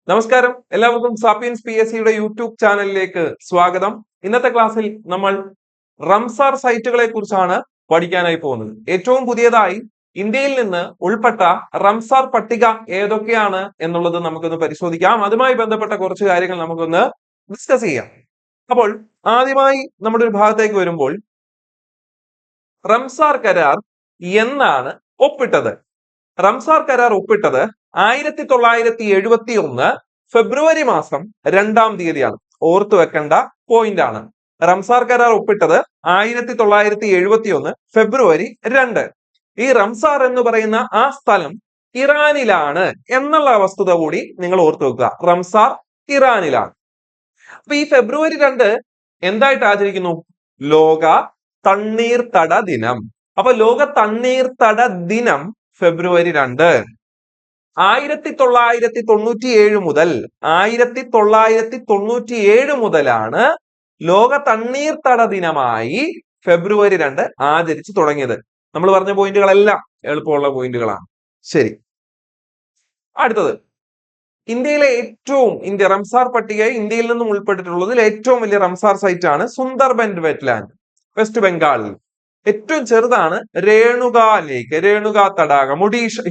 നമസ്കാരം, എല്ലാവർക്കും sapiens PSC YouTube ചാനലിലേക്ക് സ്വാഗതം. ഇന്നത്തെ ക്ലാസ്സിൽ നമ്മൾ റംസാർ സൈറ്റുകളെ കുറിച്ചാണ് പഠിക്കാനായി പോകുന്നത്. ഏറ്റവും പുതിയതായി ഇന്ത്യയിൽ നിന്ന് ഉൾപ്പെട്ട റംസാർ പട്ടിക ഏതൊക്കെയാണ് എന്നുള്ളത് നമുക്കൊന്ന് പരിശോധിക്കാം. അതുമായി ബന്ധപ്പെട്ട കുറച്ച് കാര്യങ്ങൾ നമുക്കൊന്ന് ഡിസ്കസ് ചെയ്യാം. അപ്പോൾ ആദ്യമായി നമ്മുടെ ഒരു ഭാഗത്തേക്ക് വരുമ്പോൾ റംസാർ കരാർ എന്നാണ് ഒപ്പിട്ടത്? റംസാർ കരാർ ഒപ്പിട്ടത് 1971 ഫെബ്രുവരി മാസം 2-ാം തീയതിയാണ്. ഓർത്തു വെക്കേണ്ട പോയിന്റ് ആണ്. റംസാർ കരാർ ഒപ്പിട്ടത് 1971 ഫെബ്രുവരി 2. ഈ റംസാർ എന്ന് പറയുന്ന ആ സ്ഥലം ഇറാനിലാണ് എന്നുള്ള വസ്തുത കൂടി നിങ്ങൾ ഓർത്തു വെക്കുക. റംസാർ ഇറാനിലാണ്. അപ്പൊ ഈ ഫെബ്രുവരി 2 എന്തായിട്ട് ആചരിക്കുന്നു? ലോക തണ്ണീർത്തട ദിനം. അപ്പൊ ലോക തണ്ണീർത്തട ദിനം ഫെബ്രുവരി 2. 1997 മുതൽ 1997 മുതലാണ് ലോക തണ്ണീർത്തട ദിനമായി ഫെബ്രുവരി 2 ആചരിച്ചു തുടങ്ങിയത്. നമ്മൾ പറഞ്ഞ പോയിന്റുകളെല്ലാം എളുപ്പമുള്ള പോയിന്റുകളാണ്. ശരി, അടുത്തത് ഇന്ത്യയിലെ റംസാർ പട്ടികയിൽ ഇന്ത്യയിൽ നിന്നും ഉൾപ്പെട്ടിട്ടുള്ളതിൽ ഏറ്റവും വലിയ റംസാർ സൈറ്റ് ആണ് സുന്ദർബൻ വെറ്റ്ലാൻഡ്, വെസ്റ്റ് ബംഗാളിൽ. ഏറ്റവും ചെറുതാണ് രേണുകാ ലേക്ക്, രേണുകാ തടാകം.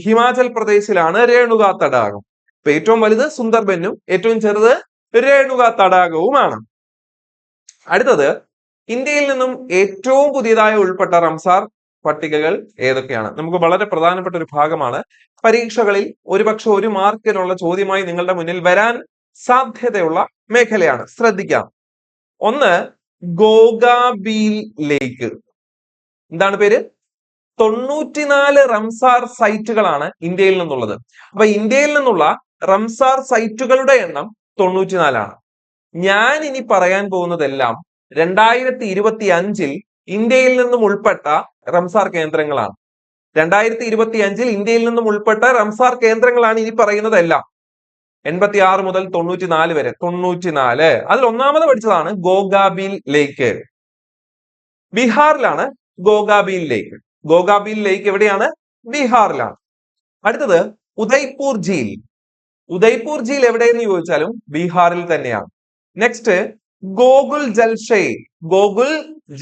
ഹിമാചൽ പ്രദേശിലാണ് രേണുകാ തടാകം. അപ്പൊ ഏറ്റവും വലുത് സുന്ദർബനും ഏറ്റവും ചെറുത് രേണുകാ തടാകവുമാണ്. അടുത്തത് ഇന്ത്യയിൽ നിന്നും ഏറ്റവും പുതിയതായി ഉൾപ്പെട്ട റംസാർ പട്ടികകൾ ഏതൊക്കെയാണ്? നമുക്ക് വളരെ പ്രധാനപ്പെട്ട ഒരു ഭാഗമാണ്. പരീക്ഷകളിൽ ഒരുപക്ഷെ 1 മാർക്കിനുള്ള ചോദ്യമായി നിങ്ങളുടെ മുന്നിൽ വരാൻ സാധ്യതയുള്ള മേഖലയാണ്. ശ്രദ്ധിക്കാം. ഒന്ന്, ഗോഗാബീൽ ലേക്ക്. എന്താണ് പേര്? 94 റംസാർ സൈറ്റുകളാണ് ഇന്ത്യയിൽ നിന്നുള്ളത്. അപ്പൊ ഇന്ത്യയിൽ നിന്നുള്ള റംസാർ സൈറ്റുകളുടെ എണ്ണം 94 ഞാൻ ഇനി പറയാൻ പോകുന്നതെല്ലാം 2025 ഇന്ത്യയിൽ നിന്നും ഉൾപ്പെട്ട റംസാർ കേന്ദ്രങ്ങളാണ്. 2025 ഇന്ത്യയിൽ നിന്നും ഉൾപ്പെട്ട റംസാർ കേന്ദ്രങ്ങളാണ് ഇനി പറയുന്നതെല്ലാം. 86 മുതൽ 94 വരെ. 94 അതിൽ ഒന്നാമത് പഠിച്ചതാണ് ഗോഗാബീൽ ലേക്ക്. ബീഹാറിലാണ് ഗോഗാബീൽ ലേക്ക്. ഗോഗാബീൽ ലേക്ക് എവിടെയാണ്? ബീഹാറിലാണ്. അടുത്തത് ഉദയ്പൂർ ഝീൽ. ഉദയ്പൂർ ഝീൽ എവിടെയെന്ന് ചോദിച്ചാലും ബീഹാറിൽ തന്നെയാണ്. നെക്സ്റ്റ് ഗോകുൽ ജൽഷേ. ഗോകുൽ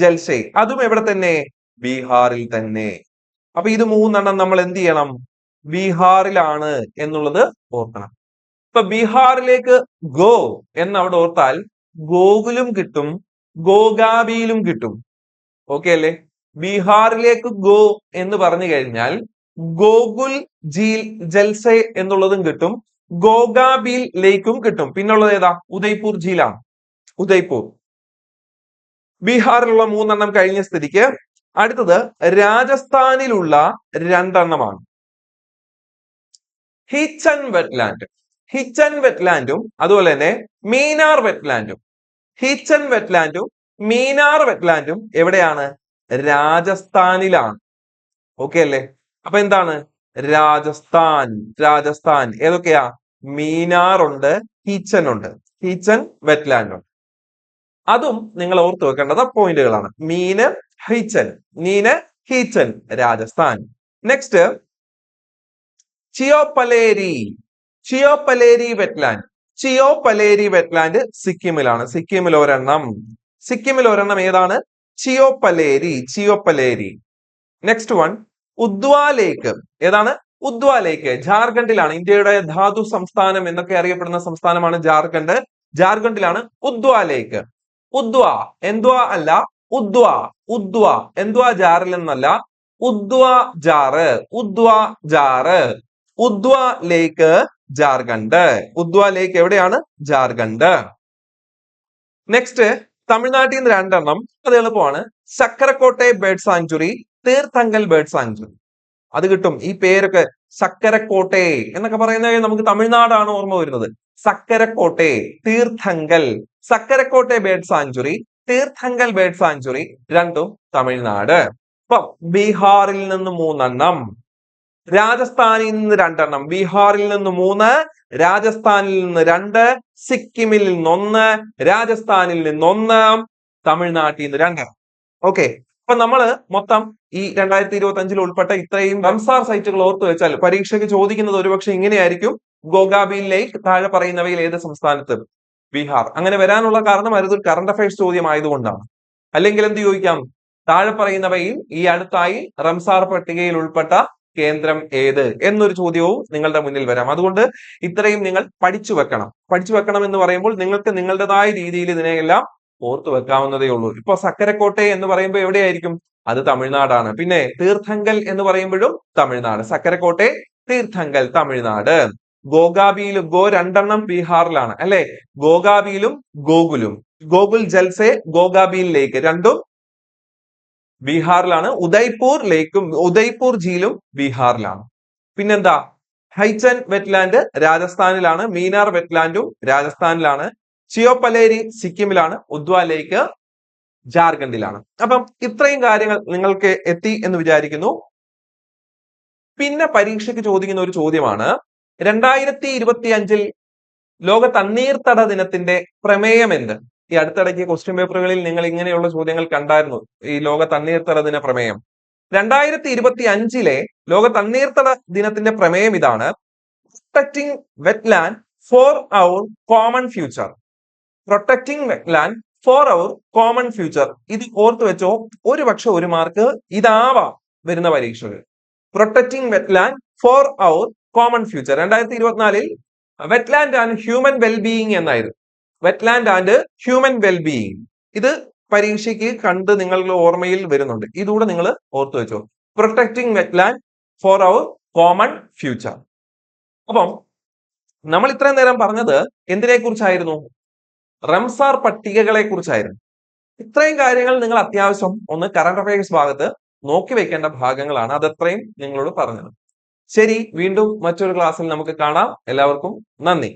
ജൽഷേ അതും എവിടെ തന്നെ? ബീഹാറിൽ തന്നെ. അപ്പൊ ഇത് 3 നമ്മൾ എന്ത് ചെയ്യണം? ബീഹാറിലാണ് എന്നുള്ളത് ഓർക്കണം. ഇപ്പൊ ബീഹാറിലേക്ക് ഗോ എന്ന് അവിടെ ഓർത്താൽ ഗോകുലും കിട്ടും, ഗോഗാബീലും കിട്ടും. ഓക്കെ അല്ലേ? ബീഹാറിലേക്ക് ഗോ എന്ന് പറഞ്ഞു കഴിഞ്ഞാൽ ഗോകുൽ ജൽസെ എന്നുള്ളതും കിട്ടും, ഗോഗാബീൽ ലേക്കും കിട്ടും. പിന്നുള്ളത് ഏതാ? ഉദയ്പൂർ ഝീലാണ്. ഉദയ്പൂർ. ബീഹാറിലുള്ള 3 കഴിഞ്ഞ സ്ഥിതിക്ക് അടുത്തത് രാജസ്ഥാനിലുള്ള 2 ഹിച്ചൻ വെറ്റ്ലാൻഡ്. ഹിച്ചൻ വെറ്റ്ലാൻഡും അതുപോലെ തന്നെ മീനാർ വെറ്റ്ലാൻഡും. ഹിച്ചൻ വെറ്റ്ലാൻഡും മീനാർ വെറ്റ്ലാൻഡും എവിടെയാണ്? രാജസ്ഥാനിലാണ്. ഓക്കെ അല്ലേ? അപ്പൊ എന്താണ്? രാജസ്ഥാൻ. രാജസ്ഥാൻ ഏതൊക്കെയാ? മീനാർ ഉണ്ട്, ഹിച്ചൻ ഉണ്ട്, ഹിച്ചൻ വെറ്റ്ലാൻഡ് ഉണ്ട്. അതും നിങ്ങൾ ഓർത്തു വെക്കേണ്ടത് പോയിന്റുകളാണ്. മീന് ഹിച്ചൻ, മീന് Hitchens, Rajasthan. Next ചിയോപലേരി. ചിയോപലേരി wetland. ചിയോപലേരി wetland സിക്കിമിലാണ്. സിക്കിമിൽ ഒരെണ്ണം ഏതാണ്? ചിയോപലേരി. ചിയോപലേരി. നെക്സ്റ്റ് വൺ ഉദ്വാ ലേക്ക്. ഏതാണ്? ഉദ്വാ ലേക്ക് ജാർഖണ്ഡിലാണ്. ഇന്ത്യയുടെ ധാതു സംസ്ഥാനം എന്നൊക്കെ അറിയപ്പെടുന്ന സംസ്ഥാനമാണ് ജാർഖണ്ഡ്. ജാർഖണ്ഡിലാണ് ഉദ്വാ ലേക്ക്. ഉദ്വാ എന്ത്വാ അല്ല, ഉദ്വാ. ഉദ്വാ എന്ത്വാ ജാറിൽ എന്നല്ല, ഉദ്വാ ജാറ്. ഉദ്വാ ജാറ്. ഉദ്വാ ലേക്ക് ജാർഖണ്ഡ്. ഉദ്വാ ലേക്ക് എവിടെയാണ്? ജാർഖണ്ഡ്. നെക്സ്റ്റ് തമിഴ്നാട്ടിൽ നിന്ന് 2 അത് എളുപ്പമാണ്. ചക്കരക്കോട്ടെ ബേർഡ് സാങ്ച്വറി, തീർത്ഥങ്കൽ ബേർഡ് സാങ്ച്വറി. അത് കിട്ടും. ഈ പേരൊക്കെ ചക്കരക്കോട്ടെ എന്നൊക്കെ പറയുന്നത് നമുക്ക് തമിഴ്നാടാണ് ഓർമ്മ വരുന്നത്. ചക്കരക്കോട്ടെ, തീർത്ഥങ്കൽ. ചക്കരക്കോട്ടെ ബേർഡ് സാങ്ച്വറി, തീർത്ഥങ്കൽ ബേർഡ് സാങ്ച്വറി രണ്ടും തമിഴ്നാട്. അപ്പൊ ബീഹാറിൽ നിന്ന് 3, രാജസ്ഥാനിൽ നിന്ന് 2, ബീഹാറിൽ നിന്ന് 3, രാജസ്ഥാനിൽ നിന്ന് 2, സിക്കിമിൽ നിന്ന് 1, രാജസ്ഥാനിൽ നിന്ന് 1, തമിഴ്നാട്ടിൽ നിന്ന് 2. ഓക്കെ. അപ്പൊ നമ്മള് മൊത്തം ഈ 2025 ഉൾപ്പെട്ട ഇത്രയും റംസാർ സൈറ്റുകൾ ഓർത്തു വെച്ചാൽ പരീക്ഷയ്ക്ക് ചോദിക്കുന്നത് ഒരുപക്ഷെ ഇങ്ങനെയായിരിക്കും. ഗോഗാബീൽ ലേക്ക് താഴെ പറയുന്നവയിൽ ഏത് സംസ്ഥാനത്ത്? ബീഹാർ. അങ്ങനെ വരാനുള്ള കാരണം അതൊരു കറണ്ട് അഫയേഴ്സ് ചോദ്യം ആയതുകൊണ്ടാണ്. അല്ലെങ്കിൽ എന്ത് ചോദിക്കാം? താഴെ പറയുന്നവയിൽ ഈ അടുത്തായി റംസാർ പട്ടികയിൽ ഉൾപ്പെട്ട കേന്ദ്രം ഏത് എന്നൊരു ചോദ്യവും നിങ്ങളുടെ മുന്നിൽ വരാം. അതുകൊണ്ട് ഇത്രയും നിങ്ങൾ പഠിച്ചു വെക്കണം എന്ന് പറയുമ്പോൾ നിങ്ങൾക്ക് നിങ്ങളുടേതായ രീതിയിൽ ഇതിനെയെല്ലാം ഓർത്തു വെക്കാവുന്നതേ ഉള്ളൂ. ഇപ്പൊ സക്കരക്കോട്ടെ എന്ന് പറയുമ്പോൾ എവിടെയായിരിക്കും? അത് തമിഴ്നാടാണ്. പിന്നെ തീർത്ഥങ്കൽ എന്ന് പറയുമ്പോഴും തമിഴ്നാട്. സക്കരക്കോട്ടെ, തീർത്ഥങ്കൽ തമിഴ്നാട്. ഗോഗാബിയിലും ഗോ രണ്ടെണ്ണം ബീഹാറിലാണ് അല്ലെ. ഗോഗാബിയിലും ഗോകുലും. ഗോകുൽ ജൽസെ, ഗോഗാബിയിൽ ലേക്ക് രണ്ടും ബീഹാറിലാണ്. ഉദയ്പൂർ ലേക്കും ഉദയ്പൂർ ഝീലും ബീഹാറിലാണ്. പിന്നെന്താ? ഹൈച്ചൻ വെറ്റ്ലാൻഡ് രാജസ്ഥാനിലാണ്. മീനാർ വെറ്റ്ലാൻഡും രാജസ്ഥാനിലാണ്. ചിയോപ്പലേരി സിക്കിമിലാണ്. ഉദ്വാ ലേക്ക് ജാർഖണ്ഡിലാണ്. അപ്പം ഇത്രയും കാര്യങ്ങൾ നിങ്ങൾക്ക് എത്തി എന്ന് വിചാരിക്കുന്നു. പിന്നെ പരീക്ഷയ്ക്ക് ചോദിക്കുന്ന ഒരു ചോദ്യമാണ് 2025 ലോക തണ്ണീർത്തട ദിനത്തിന്റെ പ്രമേയം എന്ത്? ഈ അടുത്തിടയ്ക്ക് ക്വസ്റ്റ്യൻ പേപ്പറുകളിൽ നിങ്ങൾ ഇങ്ങനെയുള്ള ചോദ്യങ്ങൾ കണ്ടായിരുന്നു. ഈ ലോക തണ്ണീർത്തട ദിന പ്രമേയം 2025 ലോക തണ്ണീർത്തട ദിനത്തിന്റെ പ്രമേയം ഇതാണ്: protecting wetland for our common future. Protecting wetland for our common future. ഇത് ഓർത്തു വെച്ചോ. ഒരുപക്ഷെ ഒരു മാർക്ക് ഇതാവാം വരുന്ന പരീക്ഷകൾ. Protecting wetland for our common future. 2024 wetland and human wellbeing എന്നായിരുന്നു. Wetland and human wellbeing. ഇത് പരീക്ഷയ്ക്ക് കണ്ട് നിങ്ങളുടെ ഓർമ്മയിൽ വരുന്നുണ്ട്. ഇതുകൂടെ നിങ്ങൾ ഓർത്തു വെച്ചോ. Protecting wetland for our common future. അപ്പം നമ്മൾ ഇത്രയും നേരം പറഞ്ഞത് എന്തിനെ കുറിച്ചായിരുന്നു? റംസാർ പട്ടികകളെ കുറിച്ചായിരുന്നു. ഇത്രയും കാര്യങ്ങൾ നിങ്ങൾ അത്യാവശ്യം ഒന്ന് കറണ്ട് അഫയേഴ്സ് ഭാഗത്ത് നോക്കി വെക്കേണ്ട ഭാഗങ്ങളാണ്. അതത്രയും നിങ്ങളോട് പറഞ്ഞത്. ശരി, വീണ്ടും മറ്റൊരു ക്ലാസ്സിൽ നമുക്ക് കാണാം. എല്ലാവർക്കും നന്ദി.